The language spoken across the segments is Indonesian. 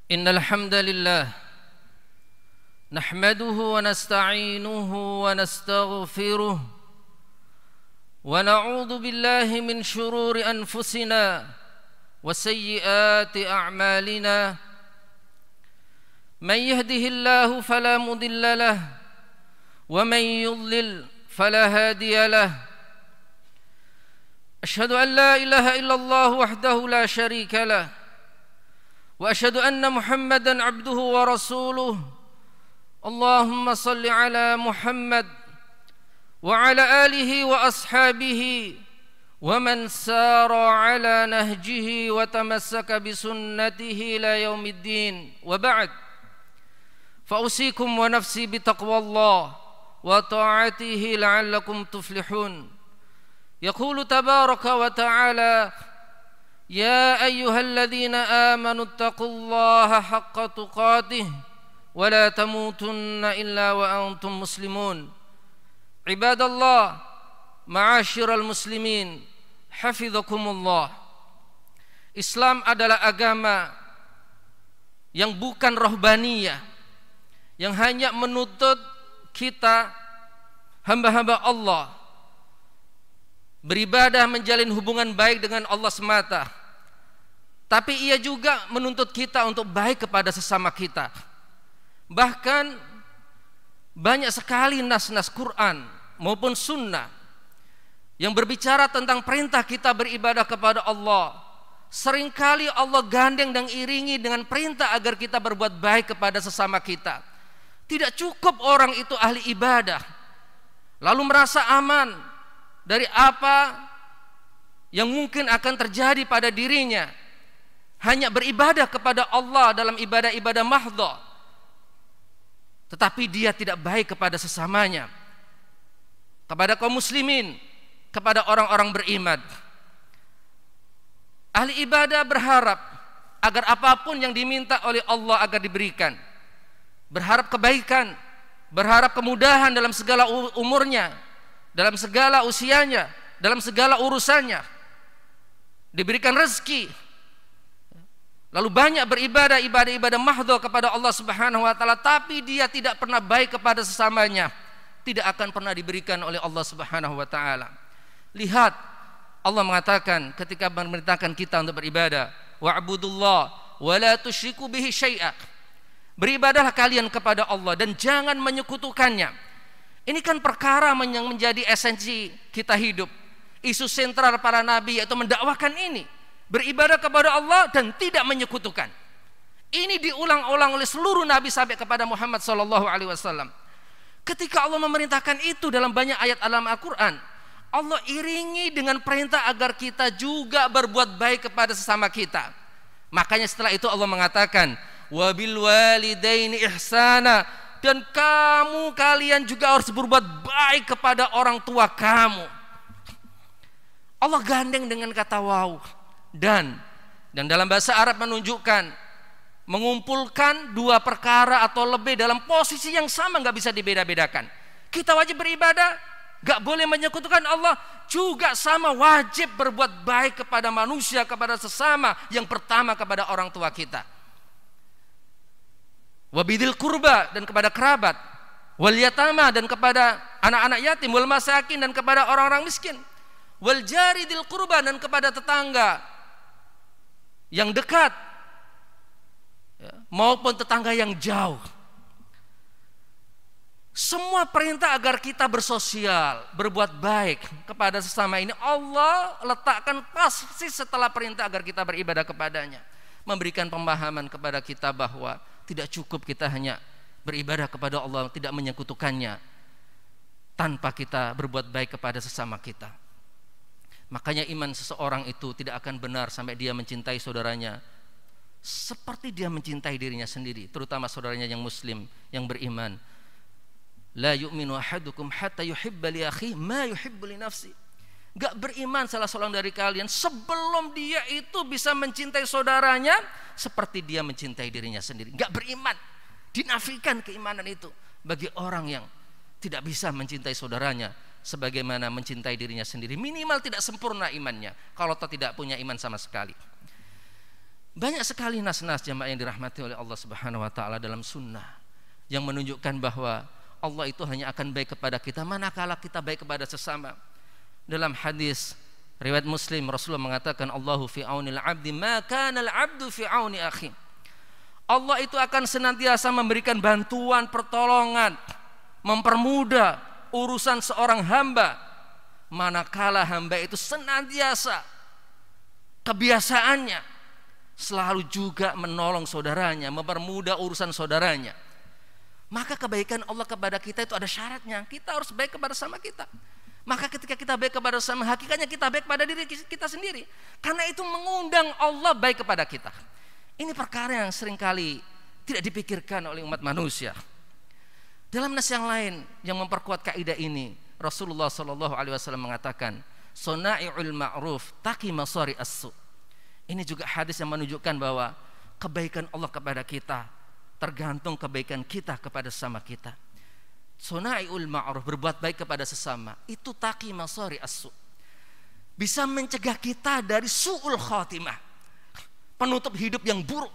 إن الحمد لله نحمده ونستعينه ونستغفره ونعوذ بالله من شرور أنفسنا وسيئات أعمالنا من يهده الله فلا مضل له ومن يضلل فلا هادي له أشهد أن لا إله إلا الله وحده لا شريك له وأشهد أن محمدا عبده ورسوله اللهم صل على محمد وعلى آله وأصحابه ومن سار على نهجه وتمسك بسنته إلى يوم الدين وبعد فأوصيكم ونفسي بتقوى الله وطاعته لعلكم تفلحون يقول تبارك وتعالى يا أيها الذين آمنوا اتقوا الله حق تقاته ولا تموتن إلا وأنتم مسلمون عباد الله معاشر المسlimin hafizakumullah. Islam adalah agama yang bukan rohbaniyah, yang hanya menuntut kita hamba-hamba Allah beribadah, menjalin hubungan baik dengan Allah semata, tapi ia juga menuntut kita untuk baik kepada sesama kita. Bahkan banyak sekali nas-nas Quran maupun sunnah yang berbicara tentang perintah kita beribadah kepada Allah. Seringkali Allah gandeng dan iringi dengan perintah agar kita berbuat baik kepada sesama kita. Tidak cukup orang itu ahli ibadah lalu merasa aman dari apa yang mungkin akan terjadi pada dirinya, hanya beribadah kepada Allah dalam ibadah-ibadah mahdhah, tetapi dia tidak baik kepada sesamanya, kepada kaum muslimin, kepada orang-orang beriman. Ahli ibadah berharap agar apapun yang diminta oleh Allah agar diberikan, berharap kebaikan, berharap kemudahan dalam segala umurnya, dalam segala usianya, dalam segala urusannya, diberikan rezeki, lalu banyak beribadah ibadah mahdhah kepada Allah Subhanahu wa taala, tapi dia tidak pernah baik kepada sesamanya, tidak akan pernah diberikan oleh Allah Subhanahu wa taala. Lihat, Allah mengatakan ketika memerintahkan kita untuk beribadah, wa'budullah wa la tusyriku bihi syai'a. Beribadahlah kalian kepada Allah dan jangan menyekutukannya. Ini kan perkara yang menjadi esensi kita hidup. Isu sentral para nabi yaitu mendakwakan ini, beribadah kepada Allah dan tidak menyekutukan. Ini diulang-ulang oleh seluruh nabi sampai kepada Muhammad SAW. Ketika Allah memerintahkan itu dalam banyak ayat dalam Al-Quran, Allah iringi dengan perintah agar kita juga berbuat baik kepada sesama kita. Makanya setelah itu Allah mengatakan, wabil walidaini ihsana, dan kalian juga harus berbuat baik kepada orang tua kamu. Allah gandeng dengan kata waw, dan dalam bahasa Arab menunjukkan mengumpulkan dua perkara atau lebih dalam posisi yang sama, nggak bisa dibeda-bedakan. Kita wajib beribadah, nggak boleh menyekutukan Allah, juga sama wajib berbuat baik kepada manusia, kepada sesama, yang pertama kepada orang tua kita, wabidil kurba, dan kepada kerabat, wal yatama, dan kepada anak-anak yatim, wal masakin, dan kepada orang-orang miskin, wal jaridil kurba, dan kepada tetangga yang dekat maupun tetangga yang jauh. Semua perintah agar kita bersosial, berbuat baik kepada sesama ini Allah letakkan pasti setelah perintah agar kita beribadah kepadanya, memberikan pemahaman kepada kita bahwa tidak cukup kita hanya beribadah kepada Allah, tidak menyekutukannya, tanpa kita berbuat baik kepada sesama kita. Makanya iman seseorang itu tidak akan benar sampai dia mencintai saudaranya seperti dia mencintai dirinya sendiri, terutama saudaranya yang muslim, yang beriman. La yu'minu ahadukum hatta yuhibba li akhihi ma yuhibbu li nafsi. Gak beriman salah seorang dari kalian sebelum dia itu bisa mencintai saudaranya seperti dia mencintai dirinya sendiri. Gak beriman. Dinafikan keimanan itu bagi orang yang tidak bisa mencintai saudaranya sebagaimana mencintai dirinya sendiri. Minimal tidak sempurna imannya, kalau tidak punya iman sama sekali. Banyak sekali nas-nas jamaah yang dirahmati oleh Allah Subhanahu wa taala dalam sunnah yang menunjukkan bahwa Allah itu hanya akan baik kepada kita manakala kita baik kepada sesama. Dalam hadis riwayat Muslim, Rasulullah mengatakan, Allahu fi aunil abdi ma kana al abdu fi auni akhi. Allah itu akan senantiasa memberikan bantuan, pertolongan, mempermudah urusan seorang hamba manakala hamba itu senantiasa kebiasaannya selalu juga menolong saudaranya, mempermudah urusan saudaranya. Maka kebaikan Allah kepada kita itu ada syaratnya. Kita harus baik kepada sama kita. Maka ketika kita baik kepada sama, hakikatnya kita baik pada diri kita sendiri. Karena itu mengundang Allah baik kepada kita. Ini perkara yang seringkali tidak dipikirkan oleh umat manusia. Dalam nas yang lain yang memperkuat kaidah ini, Rasulullah SAW mengatakan, "Sona'iul ma'ruf taqi masari as-su." Ini juga hadis yang menunjukkan bahwa kebaikan Allah kepada kita tergantung kebaikan kita kepada sesama kita. Sona'iul ma'ruf, berbuat baik kepada sesama, itu taqi masari as-su, bisa mencegah kita dari su'ul khatimah, penutup hidup yang buruk.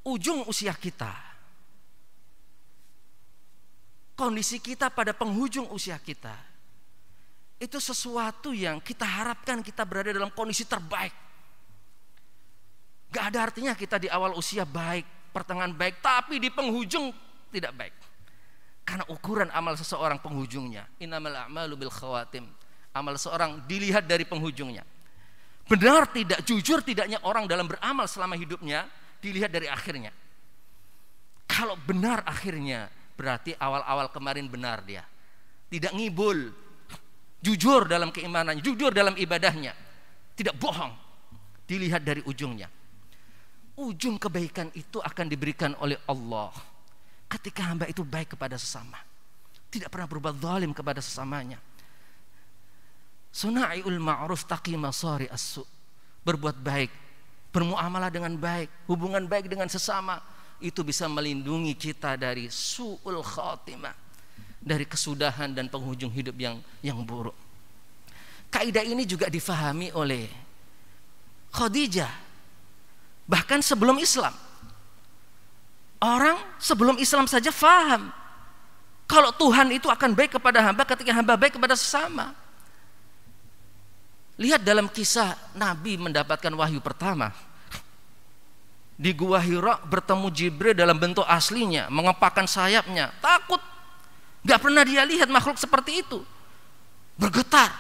Ujung usia kita, kondisi kita pada penghujung usia kita, itu sesuatu yang kita harapkan kita berada dalam kondisi terbaik. Gak ada artinya kita di awal usia baik, pertengahan baik, tapi di penghujung tidak baik. Karena ukuran amal seseorang penghujungnya. Innamal a'malu bil khawatim. Amal seseorang dilihat dari penghujungnya. Benar tidak, jujur tidaknya orang dalam beramal selama hidupnya dilihat dari akhirnya. Kalau benar akhirnya, berarti awal-awal kemarin benar dia. Tidak ngibul, jujur dalam keimanannya, jujur dalam ibadahnya, tidak bohong, dilihat dari ujungnya. Ujung kebaikan itu akan diberikan oleh Allah ketika hamba itu baik kepada sesama, tidak pernah berbuat zalim kepada sesamanya. Suna'iul ma'ruf taqi masari as-su, berbuat baik, bermuamalah dengan baik, hubungan baik dengan sesama, itu bisa melindungi kita dari su'ul khatimah, dari kesudahan dan penghujung hidup yang buruk. Kaidah ini juga difahami oleh Khadijah bahkan sebelum Islam. Orang sebelum Islam saja faham kalau Tuhan itu akan baik kepada hamba ketika hamba baik kepada sesama. Lihat dalam kisah Nabi mendapatkan wahyu pertama di Gua Hira, bertemu Jibril dalam bentuk aslinya, mengepakkan sayapnya, takut. Gak pernah dia lihat makhluk seperti itu. Bergetar,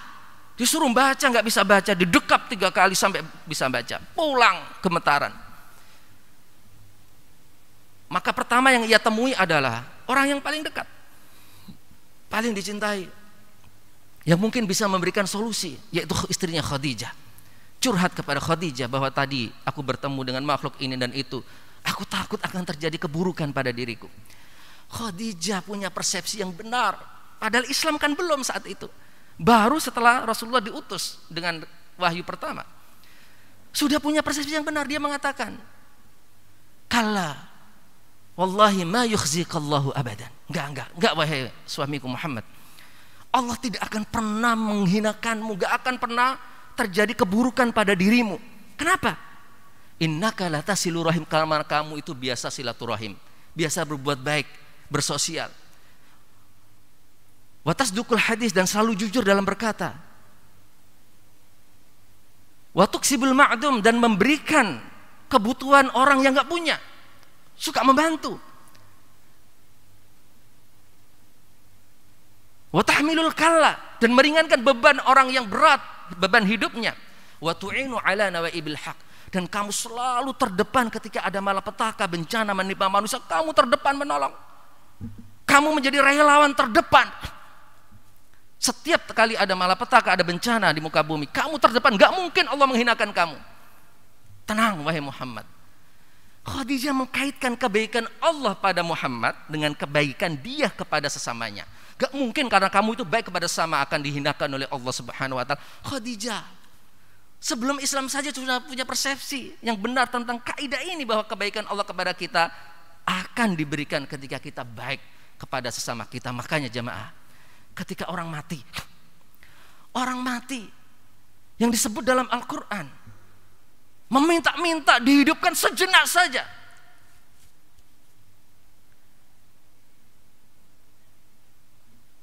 disuruh baca gak bisa baca, didekap 3 kali sampai bisa baca, pulang gemetaran. Maka pertama yang ia temui adalah orang yang paling dekat, paling dicintai, yang mungkin bisa memberikan solusi, yaitu istrinya Khadijah. Curhat kepada Khadijah bahwa tadi aku bertemu dengan makhluk ini dan itu, aku takut akan terjadi keburukan pada diriku. Khadijah punya persepsi yang benar, padahal Islam kan belum saat itu, baru setelah Rasulullah diutus dengan wahyu pertama. Sudah punya persepsi yang benar, dia mengatakan, kalla wallahi ma yukhzikallahu abadan. Enggak wahai suamiku Muhammad, Allah tidak akan pernah menghinakanmu, enggak akan pernah terjadi keburukan pada dirimu. Kenapa? Innaka latasilu rahim, karena kamu itu biasa silaturahim, biasa berbuat baik, bersosial. Watasdukul hadis, dan selalu jujur dalam berkata. Watuksibul ma'dum, dan memberikan kebutuhan orang yang enggak punya, suka membantu. Watahmilul kalla, dan meringankan beban orang yang berat, beban hidupnya. Watu'inu ala nawaibil haq, dan kamu selalu terdepan ketika ada malapetaka, bencana menimpa manusia, kamu terdepan menolong. Kamu menjadi relawan terdepan. Setiap kali ada malapetaka, ada bencana di muka bumi, kamu terdepan. Gak mungkin Allah menghinakan kamu. Tenang wahai Muhammad. Khadijah mengkaitkan kebaikan Allah pada Muhammad dengan kebaikan dia kepada sesamanya. Gak mungkin karena kamu itu baik kepada sesama akan dihinakan oleh Allah Subhanahu wa taala. Khadijah sebelum Islam saja sudah punya persepsi yang benar tentang kaidah ini, bahwa kebaikan Allah kepada kita akan diberikan ketika kita baik kepada sesama kita. Makanya jamaah, ketika orang mati yang disebut dalam Al-Quran. Meminta-minta dihidupkan sejenak saja.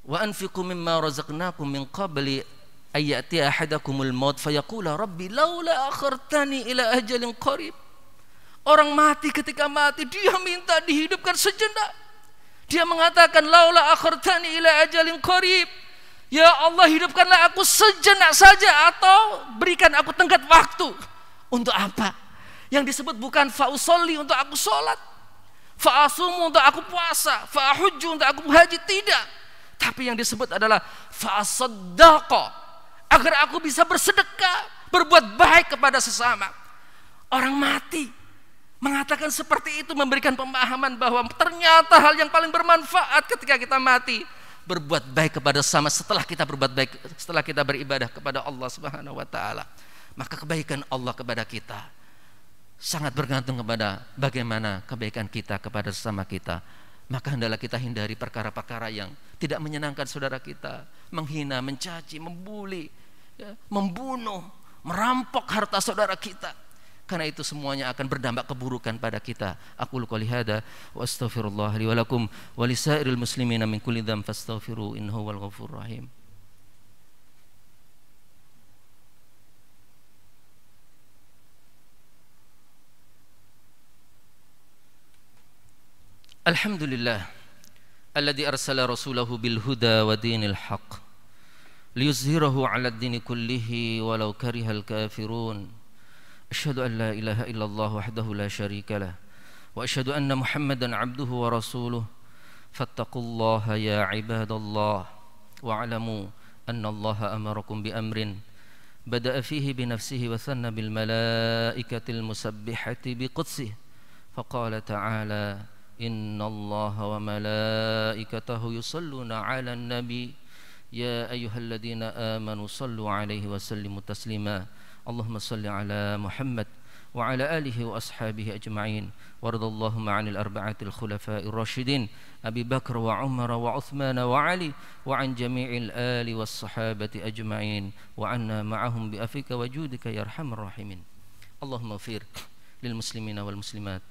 Wa anfiqu mimma razaqnakum min qabli ayati ahadakumul maut fayaqula rabbi laula akhartani ila ajalin qarib. Orang mati, ketika mati dia minta dihidupkan sejenak. Dia mengatakan laula akhartani ila ajalin qarib. Ya Allah, hidupkanlah aku sejenak saja, atau berikan aku tenggat waktu. Untuk apa? Yang disebut bukan fa'usolli untuk aku sholat, fa'asumu untuk aku puasa, fa'ahujju untuk aku haji, tidak. Tapi yang disebut adalah fa'asaddaqa, agar aku bisa bersedekah, berbuat baik kepada sesama. Orang mati mengatakan seperti itu, memberikan pemahaman bahwa ternyata hal yang paling bermanfaat ketika kita mati, berbuat baik kepada sesama setelah kita berbuat baik, setelah kita beribadah kepada Allah Subhanahu wa taala. Maka kebaikan Allah kepada kita sangat bergantung kepada bagaimana kebaikan kita kepada sesama kita. Maka hendaklah kita hindari perkara-perkara yang tidak menyenangkan saudara kita, menghina, mencaci, membuli, ya, membunuh, merampok harta saudara kita. Karena itu semuanya akan berdampak keburukan pada kita. Aqulu qouli hadza wa astaghfirullah li wa lakum wa lisairil muslimina min kulli dzam fastaghfiru innahu wal ghafurur rahim. Alhamdulillah alladzi arsala rasulahu bil huda wa dinil haqq liyuzhirahu 'ala ad-dini kullihi walau karihal kafirun. Asyhadu an la ilaha illallah wahdahu la syarika lah wa asyhadu anna Muhammadan 'abduhu wa rasuluh. Fattaqullaha ya 'ibadallah wa'lamu anna Allaha amarakum bi amrin bada'a fihi bi nafsihi wa thanna bil malaikatil musabbihati bi qudsih. Faqala ta'ala inna Allaha wa malaikatahu yusalluna 'alan nabi ya ayyuhalladzina amanu sallu 'alaihi wa sallimu taslima. Allahumma salli ala Muhammad wa ala alihi wa ashabihi ajma'in waradallahumma 'anil arba'atil khulafa'ir rasyidin Abi Bakar wa Umar wa Uthman wa Ali wa 'an jami'il ali was sahabati ajma'in wa 'anna ma'ahum bi afika wa judika ya arhamar rahimin. Allahumma ighfir lil muslimina wal muslimat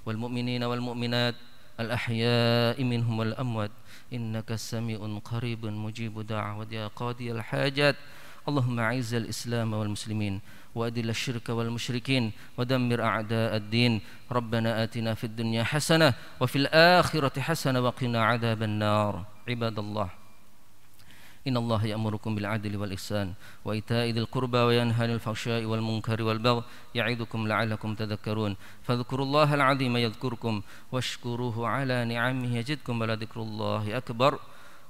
wal mu'minina wal mu'minat al ahya'i minhum wal amwat innaka sami'un qaribun mujibu da'wat ya qadiyal hajat. اللهم أعز الإسلام والمسلمين وأذل الشرك والمشركين ودمر أعداء الدين. ربنا آتنا في الدنيا حسنة وفي الآخرة حسنة وقنا عذاب النار. عباد الله إن الله يأمركم بالعدل والإحسان وإيتاء ذي القربى وينهى عن الفحشاء والمنكر والبغي يعظكم لعلكم تذكرون. فاذكروا الله العظيم يذكركم واشكروه على نعمه يزدكم ولذكر الله أكبر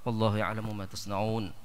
والله يعلم ما تصنعون.